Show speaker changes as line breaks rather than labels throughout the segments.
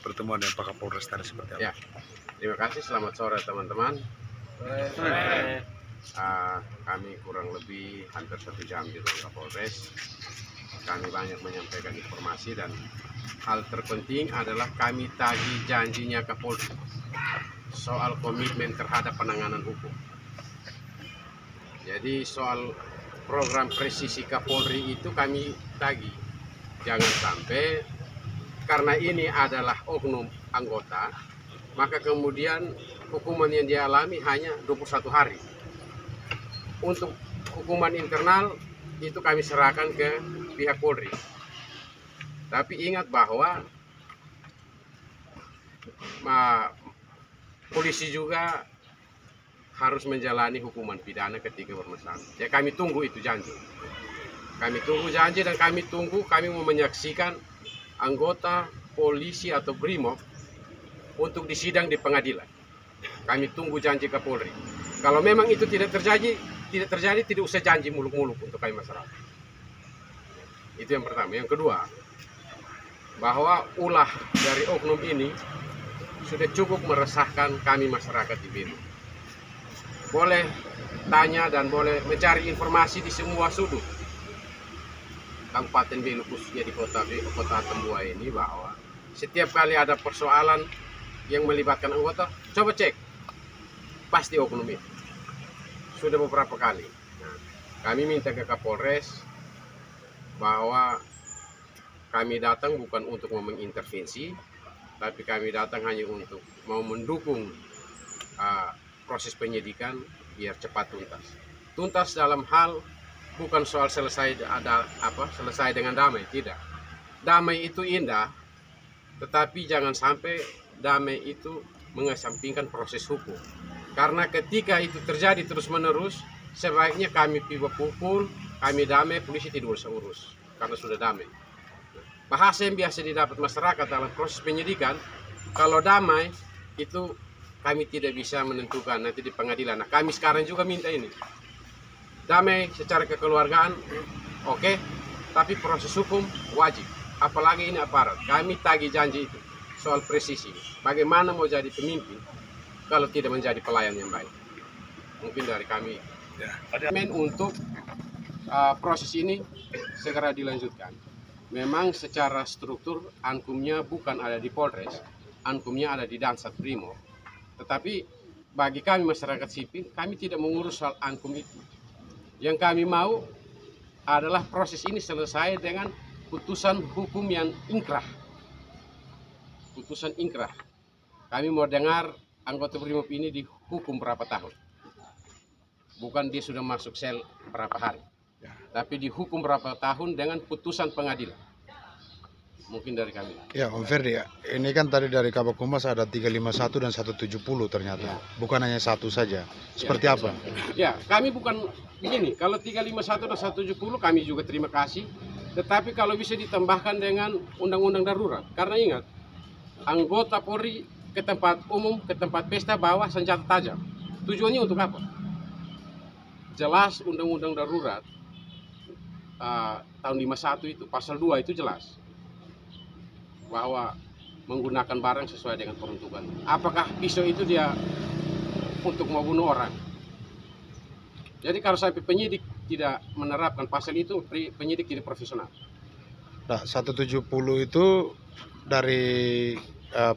pertemuan dengan Pak Kapolres tadi seperti apa?
Ya, terima kasih. Selamat sore teman-teman. Kami kurang lebih hampir 1 jam di ruang Kapolres. Kami banyak menyampaikan informasi dan hal terpenting adalah kami tagih janjinya Kapolri soal komitmen terhadap penanganan hukum. Jadi soal program presisi Kapolri itu kami tagih. Jangan sampai karena ini adalah oknum anggota, maka kemudian hukuman yang dialami hanya 21 hari. Untuk hukuman internal itu kami serahkan ke pihak Polri. Tapi ingat bahwa polisi juga harus menjalani hukuman pidana ketika bermasalah. Ya kami tunggu itu janji. Kami tunggu janji dan kami mau menyaksikan anggota polisi atau BRIMOB untuk disidang di pengadilan. Kami tunggu janji Kapolri. Kalau memang itu tidak terjadi, tidak usah janji muluk-muluk untuk kami masyarakat. Itu yang pertama. Yang kedua, bahwa ulah dari oknum ini sudah cukup meresahkan kami masyarakat di Belu. Boleh tanya dan boleh mencari informasi di semua sudut Kabupaten Belu, khususnya di kota Tambua ini, bahwa setiap kali ada persoalan yang melibatkan anggota, coba cek, pasti oknum itu. Sudah beberapa kali. Nah, kami minta ke Kapolres bahwa kami datang bukan untuk mau mengintervensi, tapi kami datang hanya untuk mau mendukung proses penyidikan biar cepat tuntas. Tuntas dalam hal bukan soal selesai dengan damai, tidak. Damai itu indah, tetapi jangan sampai damai itu mengesampingkan proses hukum. Karena ketika itu terjadi terus-menerus, sebaiknya kami pukul, kami damai, polisi tidak usah urus karena sudah damai. Bahasa yang biasa didapat masyarakat dalam proses penyidikan, kalau damai itu kami tidak bisa menentukan nanti di pengadilan. Nah, kami sekarang juga minta ini. Damai secara kekeluargaan, oke, tapi proses hukum wajib. Apalagi ini aparat. Kami tagih janji itu soal presisi. Bagaimana mau jadi pemimpin kalau tidak menjadi pelayan yang baik? Mungkin dari kami. Untuk proses ini segera dilanjutkan. Memang secara struktur ankumnya bukan ada di Polres, ankumnya ada di Dansat Brimob. Tetapi bagi kami masyarakat sipil, kami tidak mengurus soal ankum itu. Yang kami mau adalah proses ini selesai dengan putusan hukum yang ingkrah. Putusan ingkrah. Kami mau dengar anggota Brimob ini dihukum berapa tahun. Bukan dia sudah masuk sel berapa hari. Tapi dihukum berapa tahun dengan putusan pengadilan. Mungkin dari kami.
Ya, Om Ferdi, ya. Ini kan tadi dari Kabak Humas ada 351 dan 170 ternyata. Ya. Bukan hanya satu saja. Seperti apa?
Ya, kami bukan begini. Kalau 351 dan 170 kami juga terima kasih. Tetapi kalau bisa ditambahkan dengan undang-undang darurat. Karena ingat, anggota Polri ke tempat umum, ke tempat pesta bawa senjata tajam. Tujuannya untuk apa? Jelas undang-undang darurat tahun 51 itu, pasal 2 itu jelas. Bahwa menggunakan barang sesuai dengan peruntukan. Apakah pisau itu dia untuk mau bunuh orang? Jadi kalau sampai penyidik tidak menerapkan pasal itu, penyidik tidak profesional.
Nah, 170 itu dari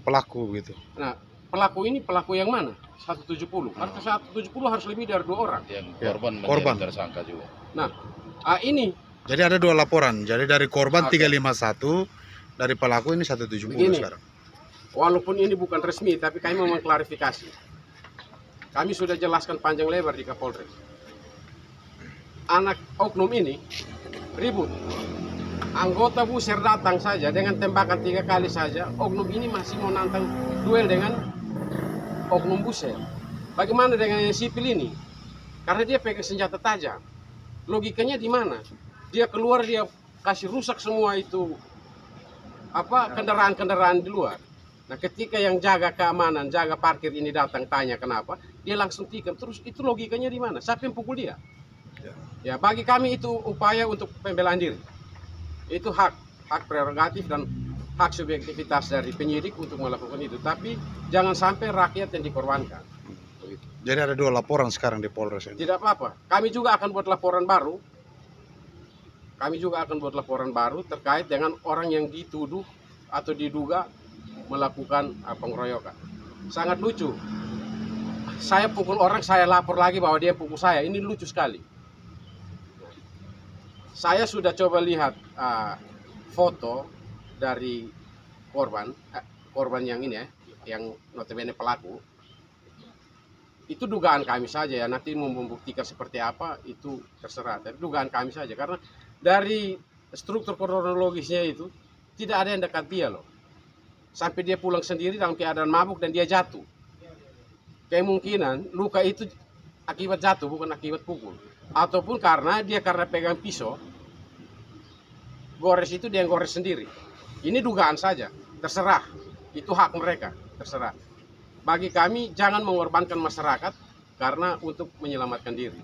pelaku gitu.
Nah, pelaku ini pelaku yang mana? 170. Karena 170 harus lebih dari 2 orang.
Yang korban tersangka juga.
Nah, ini.
Jadi ada 2 laporan. Jadi dari korban 351, dari pelaku ini 170 begini, sekarang.
Walaupun ini bukan resmi, tapi kami mau mengklarifikasi. Kami sudah jelaskan panjang lebar di Kapolres. Anak oknum ini ribut. Anggota Buser datang saja dengan tembakan 3 kali saja. Oknum ini masih mau nantang duel dengan oknum Buser. Bagaimana dengan yang sipil ini? Karena dia pegang senjata tajam. Logikanya di mana? Dia keluar, dia kasih rusak semua itu kendaraan-kendaraan di luar. Nah, ketika yang jaga keamanan, jaga parkir ini datang tanya kenapa, dia langsung tikam. Terus itu logikanya di mana? Siapa yang pukul dia? Ya, bagi kami itu upaya untuk pembelaan diri. Itu hak prerogatif dan hak subjektivitas dari penyidik untuk melakukan itu, tapi jangan sampai rakyat yang dikorbankan. Begitu.
Jadi ada 2 laporan sekarang di Polres ini.
Tidak apa-apa, kami juga akan buat laporan baru. Kami juga akan buat laporan baru terkait dengan orang yang dituduh atau diduga melakukan pengeroyokan. Sangat lucu. Saya pukul orang, saya lapor lagi bahwa dia pukul saya. Ini lucu sekali. Saya sudah coba lihat foto dari korban yang ini ya, yang notabene pelaku. Itu dugaan kami saja ya, nanti mau membuktikan seperti apa itu terserah. Tapi dugaan kami saja, karena dari struktur kronologisnya itu tidak ada yang dekat dia loh. Sampai dia pulang sendiri dalam keadaan mabuk dan dia jatuh. Kemungkinan luka itu akibat jatuh, bukan akibat pukul. Ataupun karena pegang pisau, gores itu dia gores sendiri. Ini dugaan saja, terserah. Itu hak mereka, terserah. Bagi kami jangan mengorbankan masyarakat karena untuk menyelamatkan diri.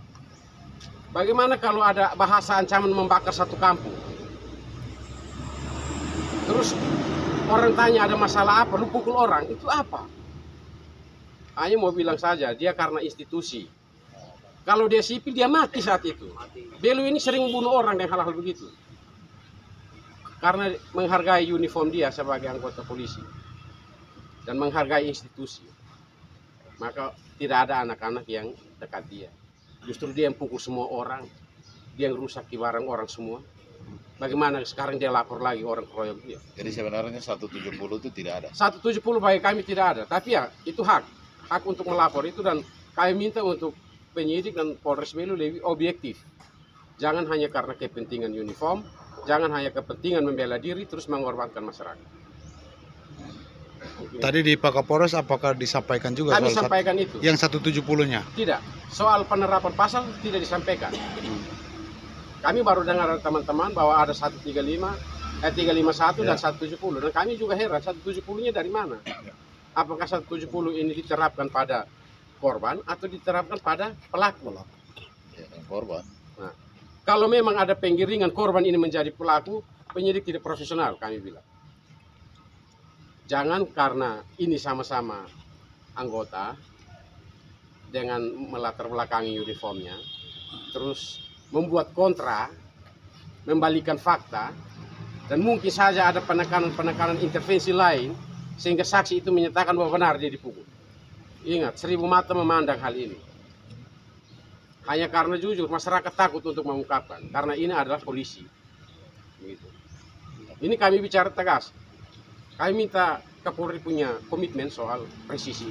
Bagaimana kalau ada bahasa ancaman membakar satu kampung? Terus orang tanya ada masalah apa, lu pukul orang, itu apa? Hanya mau bilang saja, dia karena institusi. Kalau dia sipil, dia mati saat itu. Belu ini sering bunuh orang dan hal-hal begitu. Karena menghargai uniform dia sebagai anggota polisi. Dan menghargai institusi. Maka tidak ada anak-anak yang dekat dia. Justru dia yang pukul semua orang. Dia yang rusak barang orang semua. Bagaimana sekarang dia lapor lagi orang keroyok dia.
Jadi sebenarnya 170 itu tidak ada.
170 bagi kami tidak ada. Tapi ya itu hak untuk melapor itu, dan kami minta untuk penyidik dan Polres Belu lebih objektif. Jangan hanya karena kepentingan uniform, jangan hanya kepentingan membela diri terus mengorbankan masyarakat.
Tadi di Pak Kapolres apakah disampaikan juga
Kami
soal
sampaikan itu.
yang 170-nya?
Tidak. Soal penerapan pasal tidak disampaikan. Kami baru dengar teman-teman bahwa ada 351 dan 170. Dan kami juga heran 170-nya dari mana? Apakah 170 ini diterapkan pada korban atau diterapkan pada pelaku?
Ya, korban.
Nah, kalau memang ada penggiringan korban ini menjadi pelaku, penyidik tidak profesional, kami bilang. Jangan karena ini sama-sama anggota dengan melatar belakangi uniformnya, terus membuat kontra, membalikan fakta, dan mungkin saja ada penekanan intervensi lain sehingga saksi itu menyatakan bahwa benar dia dipukul. Ingat, 1000 mata memandang hal ini. Hanya karena jujur masyarakat takut untuk mengungkapkan, karena ini adalah polisi. Begitu. Ini kami bicara tegas. Kami minta Kapolri punya komitmen soal presisi.